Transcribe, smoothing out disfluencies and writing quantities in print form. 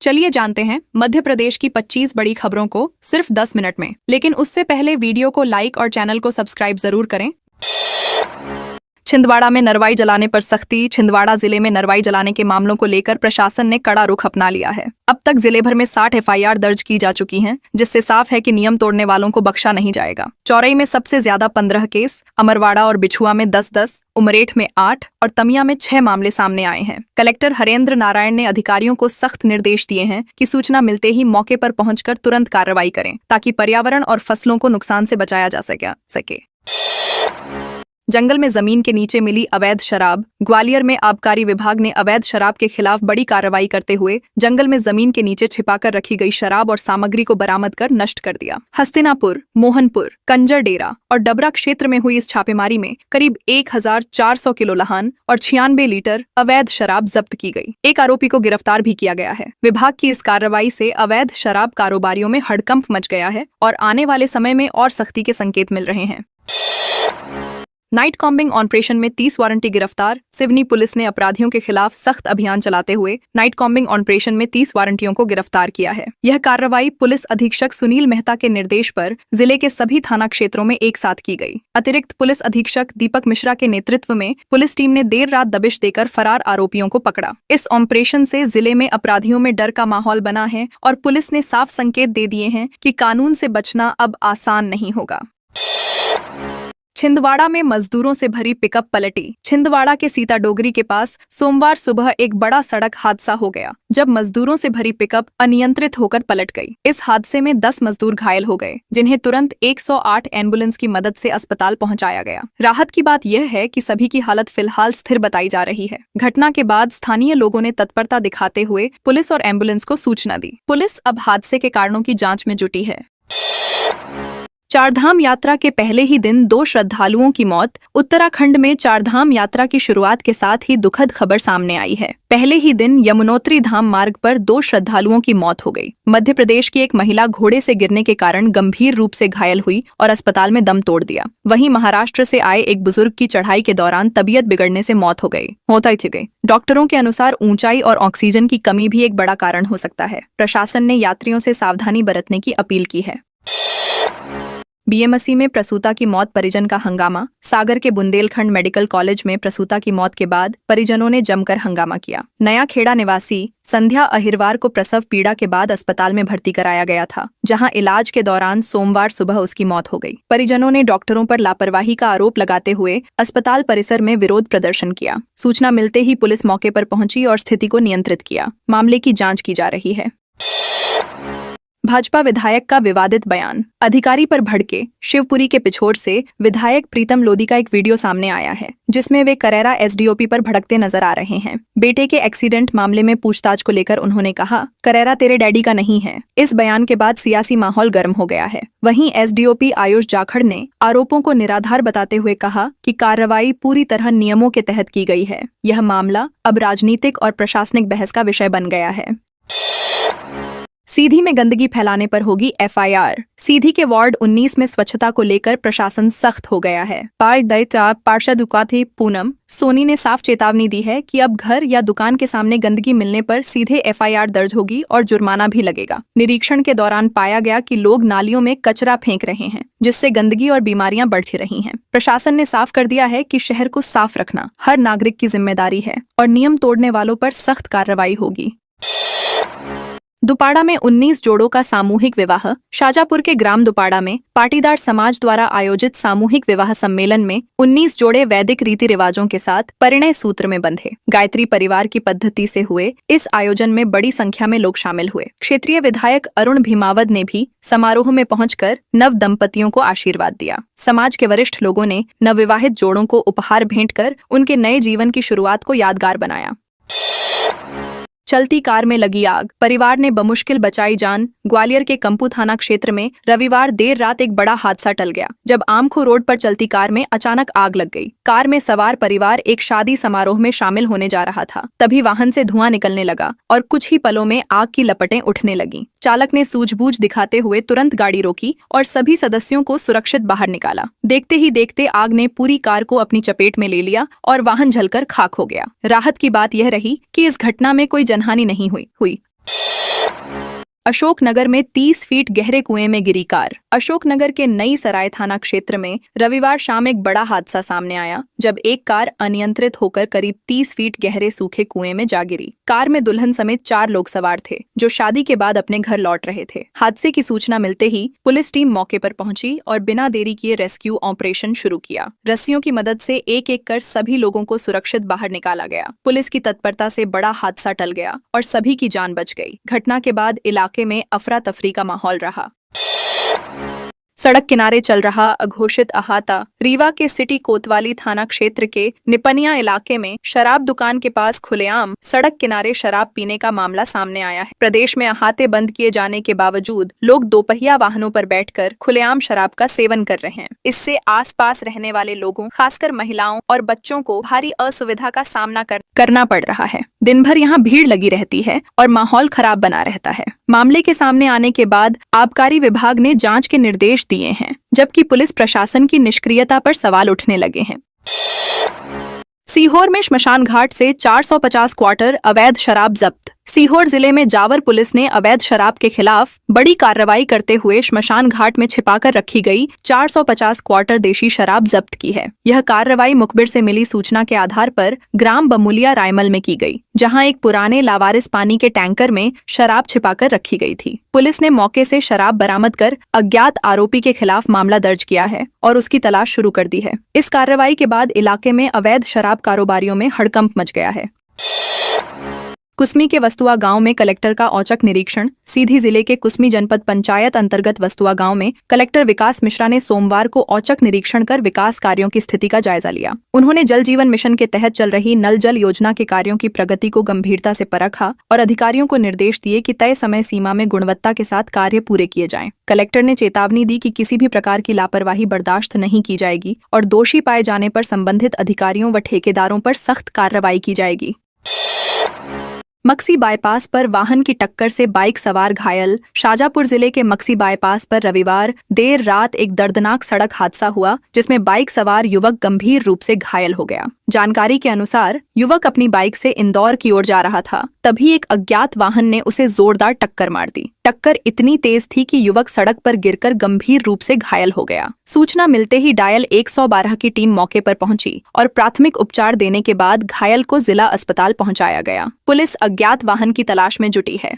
चलिए जानते हैं मध्य प्रदेश की 25 बड़ी खबरों को सिर्फ 10 मिनट में। लेकिन उससे पहले वीडियो को लाइक और चैनल को सब्सक्राइब जरूर करें। छिंदवाड़ा में नरवाई जलाने पर सख्ती। छिंदवाड़ा जिले में नरवाई जलाने के मामलों को लेकर प्रशासन ने कड़ा रुख अपना लिया है। अब तक जिले भर में 60 एफआईआर दर्ज की जा चुकी हैं, जिससे साफ है कि नियम तोड़ने वालों को बख्शा नहीं जाएगा। चौरई में सबसे ज्यादा 15 केस, अमरवाड़ा और बिछुआ में 10-10, उमरेठ में 8 और तमिया में 6 मामले सामने आए हैं। कलेक्टर हरेंद्र नारायण ने अधिकारियों को सख्त निर्देश दिए हैं कि सूचना मिलते ही मौके पर पहुंचकर तुरंत कार्रवाई करें, ताकि पर्यावरण और फसलों को नुकसान से बचाया जा सके। जंगल में जमीन के नीचे मिली अवैध शराब। ग्वालियर में आबकारी विभाग ने अवैध शराब के खिलाफ बड़ी कार्रवाई करते हुए जंगल में जमीन के नीचे छिपाकर रखी गई शराब और सामग्री को बरामद कर नष्ट कर दिया। हस्तिनापुर, मोहनपुर, कंजर डेरा और डबरा क्षेत्र में हुई इस छापेमारी में करीब 1400 किलो लहान और 96 लीटर अवैध शराब जब्त की गई। एक आरोपी को गिरफ्तार भी किया गया है। विभाग की इस कार्रवाई से अवैध शराब कारोबारियों में हड़कंप मच गया है और आने वाले समय में और सख्ती के संकेत मिल रहे हैं। नाइट कॉम्बिंग ऑपरेशन में 30 वारंटी गिरफ्तार। सिवनी पुलिस ने अपराधियों के खिलाफ सख्त अभियान चलाते हुए नाइट कॉम्बिंग ऑपरेशन में 30 वारंटियों को गिरफ्तार किया है। यह कार्रवाई पुलिस अधीक्षक सुनील मेहता के निर्देश पर जिले के सभी थाना क्षेत्रों में एक साथ की गई। अतिरिक्त पुलिस अधीक्षक दीपक मिश्रा के नेतृत्व में पुलिस टीम ने देर रात दबिश देकर फरार आरोपियों को पकड़ा। इस ऑपरेशन से जिले में अपराधियों में डर का माहौल बना है और पुलिस ने साफ संकेत दे दिए हैं कि कानून से बचना अब आसान नहीं होगा। छिंदवाड़ा में मजदूरों से भरी पिकअप पलटी। छिंदवाड़ा के सीताडोगरी के पास सोमवार सुबह एक बड़ा सड़क हादसा हो गया, जब मजदूरों से भरी पिकअप अनियंत्रित होकर पलट गई। इस हादसे में 10 मजदूर घायल हो गए, जिन्हें तुरंत 108 एम्बुलेंस की मदद से अस्पताल पहुंचाया गया। राहत की बात यह है कि सभी की हालत फिलहाल स्थिर बताई जा रही है। घटना के बाद स्थानीय लोगों ने तत्परता दिखाते हुए पुलिस और एम्बुलेंस को सूचना दी। पुलिस अब हादसे के कारणों की जाँच में जुटी है। चारधाम यात्रा के पहले ही दिन 2 श्रद्धालुओं की मौत। उत्तराखंड में चारधाम यात्रा की शुरुआत के साथ ही दुखद खबर सामने आई है। पहले ही दिन यमुनोत्री धाम मार्ग पर 2 श्रद्धालुओं की मौत हो गई। मध्य प्रदेश की एक महिला घोड़े से गिरने के कारण गंभीर रूप से घायल हुई और अस्पताल में दम तोड़ दिया। वहीं महाराष्ट्र से आए एक बुजुर्ग की चढ़ाई के दौरान तबीयत बिगड़ने से मौत हो गई। डॉक्टरों के अनुसार ऊंचाई और ऑक्सीजन की कमी भी एक बड़ा कारण हो सकता है। प्रशासन ने यात्रियों से सावधानी बरतने की अपील की है। बीएमसी में प्रसूता की मौत, परिजन का हंगामा। सागर के बुंदेलखंड मेडिकल कॉलेज में प्रसूता की मौत के बाद परिजनों ने जमकर हंगामा किया। नया खेड़ा निवासी संध्या अहिरवार को प्रसव पीड़ा के बाद अस्पताल में भर्ती कराया गया था, जहां इलाज के दौरान सोमवार सुबह उसकी मौत हो गई। परिजनों ने डॉक्टरों पर लापरवाही का आरोप लगाते हुए अस्पताल परिसर में विरोध प्रदर्शन किया। सूचना मिलते ही पुलिस मौके पर पहुंची और स्थिति को नियंत्रित किया। मामले की जाँच की जा रही है। भाजपा विधायक का विवादित बयान। अधिकारी पर भड़के। शिवपुरी के पिछोर से विधायक प्रीतम लोधी का एक वीडियो सामने आया है, जिसमें वे करेरा एसडीओपी पर भड़कते नजर आ रहे हैं। बेटे के एक्सीडेंट मामले में पूछताछ को लेकर उन्होंने कहा, करेरा तेरे डैडी का नहीं है। इस बयान के बाद सियासी माहौल गर्म हो गया है। वहीं एसडीओपी आयुष जाखड़ ने आरोपों को निराधार बताते हुए कहा कि कार्रवाई पूरी तरह नियमों के तहत की गई है। यह मामला अब राजनीतिक और प्रशासनिक बहस का विषय बन गया है। सीधी में गंदगी फैलाने पर होगी एफआईआर। सीधी के वार्ड 19 में स्वच्छता को लेकर प्रशासन सख्त हो गया है। पार्षद उकाथी पूनम सोनी ने साफ चेतावनी दी है कि अब घर या दुकान के सामने गंदगी मिलने पर सीधे एफआईआर दर्ज होगी और जुर्माना भी लगेगा। निरीक्षण के दौरान पाया गया कि लोग नालियों में कचरा फेंक रहे हैं, जिससे गंदगी और बीमारियां बढ़ रही हैं। प्रशासन ने साफ कर दिया है कि शहर को साफ रखना हर नागरिक की जिम्मेदारी है और नियम तोड़ने वालों पर सख्त कार्रवाई होगी। दुपाड़ा में 19 जोड़ों का सामूहिक विवाह। शाजापुर के ग्राम दुपाड़ा में पाटीदार समाज द्वारा आयोजित सामूहिक विवाह सम्मेलन में 19 जोड़े वैदिक रीति रिवाजों के साथ परिणय सूत्र में बंधे। गायत्री परिवार की पद्धति से हुए इस आयोजन में बड़ी संख्या में लोग शामिल हुए। क्षेत्रीय विधायक अरुण भीमावद ने भी समारोह में पहुंचकर नव दंपतियों को आशीर्वाद दिया। समाज के वरिष्ठ लोगों ने नवविवाहित जोड़ों को उपहार भेंट कर उनके नए जीवन की शुरुआत को यादगार बनाया। चलती कार में लगी आग, परिवार ने बमुश्किल बचाई जान। ग्वालियर के कंपू थाना क्षेत्र में रविवार देर रात एक बड़ा हादसा टल गया, जब आमखो रोड पर चलती कार में अचानक आग लग गई। कार में सवार परिवार एक शादी समारोह में शामिल होने जा रहा था। तभी वाहन से धुआं निकलने लगा और कुछ ही पलों में आग की लपटें उठने लगीं। चालक ने सूझबूझ दिखाते हुए तुरंत गाड़ी रोकी और सभी सदस्यों को सुरक्षित बाहर निकाला। देखते ही देखते आग ने पूरी कार को अपनी चपेट में ले लिया और वाहन जलकर खाक हो गया। राहत की बात यह रही कि इस घटना में कोई जनहानि नहीं हुई। अशोकनगर में 30 फीट गहरे कुएं में गिरी कार। अशोकनगर के नई सराय थाना क्षेत्र में रविवार शाम एक बड़ा हादसा सामने आया जब एक कार अनियंत्रित होकर करीब 30 फीट गहरे सूखे कुएं में जा गिरी। कार में दुल्हन समेत 4 लोग सवार थे जो शादी के बाद अपने घर लौट रहे थे। हादसे की सूचना मिलते ही पुलिस टीम मौके पर पहुंची और बिना देरी किए रेस्क्यू ऑपरेशन शुरू किया। रस्सियों की मदद से एक एक कर सभी लोगों को सुरक्षित बाहर निकाला गया। पुलिस की तत्परता से बड़ा हादसा टल गया और सभी की जान बच गई। घटना के बाद इलाके में अफरा तफरी का माहौल रहा। सड़क किनारे चल रहा अघोषित अहाता। रीवा के सिटी कोतवाली थाना क्षेत्र के निपनिया इलाके में शराब दुकान के पास खुलेआम सड़क किनारे शराब पीने का मामला सामने आया है। प्रदेश में अहाते बंद किए जाने के बावजूद लोग दोपहिया वाहनों पर बैठकर खुलेआम शराब का सेवन कर रहे हैं। इससे आसपास रहने वाले लोगों, खासकर महिलाओं और बच्चों को भारी असुविधा का सामना करना पड़ रहा है। दिन भर यहाँ भीड़ लगी रहती है और माहौल खराब बना रहता है। मामले के सामने आने के बाद आबकारी विभाग ने जांच के निर्देश दिए हैं, जबकि पुलिस प्रशासन की निष्क्रियता पर सवाल उठने लगे हैं। सीहोर में श्मशान घाट से 450 क्वार्टर अवैध शराब जब्त। सीहोर जिले में जावर पुलिस ने अवैध शराब के खिलाफ बड़ी कार्रवाई करते हुए श्मशान घाट में छिपाकर रखी गई 450 क्वार्टर देशी शराब जब्त की है। यह कार्रवाई मुखबिर से मिली सूचना के आधार पर ग्राम बमुलिया रायमल में की गई, जहां एक पुराने लावारिस पानी के टैंकर में शराब छिपाकर रखी गई थी। पुलिस ने मौके से शराब बरामद कर अज्ञात आरोपी के खिलाफ मामला दर्ज किया है और उसकी तलाश शुरू कर दी है। इस कार्रवाई के बाद इलाके में अवैध शराब कारोबारियों में हड़कंप मच गया है। कुसमी के वस्तुआ गांव में कलेक्टर का औचक निरीक्षण। सीधी जिले के कुसमी जनपद पंचायत अंतर्गत वस्तुआ गांव में कलेक्टर विकास मिश्रा ने सोमवार को औचक निरीक्षण कर विकास कार्यों की स्थिति का जायजा लिया। उन्होंने जल जीवन मिशन के तहत चल रही नल जल योजना के कार्यों की प्रगति को गंभीरता से परखा और अधिकारियों को निर्देश दिए कि तय समय सीमा में गुणवत्ता के साथ कार्य पूरे किए जाएं। कलेक्टर ने चेतावनी दी कि किसी भी प्रकार की लापरवाही बर्दाश्त नहीं की जाएगी और दोषी पाए जाने पर संबंधित अधिकारियों व ठेकेदारों पर सख्त कार्रवाई की जाएगी। मक्सी बाईपास पर वाहन की टक्कर से बाइक सवार घायल। शाजापुर जिले के मक्सी बाईपास पर रविवार देर रात एक दर्दनाक सड़क हादसा हुआ जिसमें बाइक सवार युवक गंभीर रूप से घायल हो गया। जानकारी के अनुसार युवक अपनी बाइक से इंदौर की ओर जा रहा था, तभी एक अज्ञात वाहन ने उसे जोरदार टक्कर मार दी। टक्कर इतनी तेज थी कि युवक सड़क पर गिरकर गंभीर रूप से घायल हो गया। सूचना मिलते ही डायल 112 की टीम मौके पर पहुंची और प्राथमिक उपचार देने के बाद घायल को जिला अस्पताल पहुंचाया गया। पुलिस अज्ञात वाहन की तलाश में जुटी है।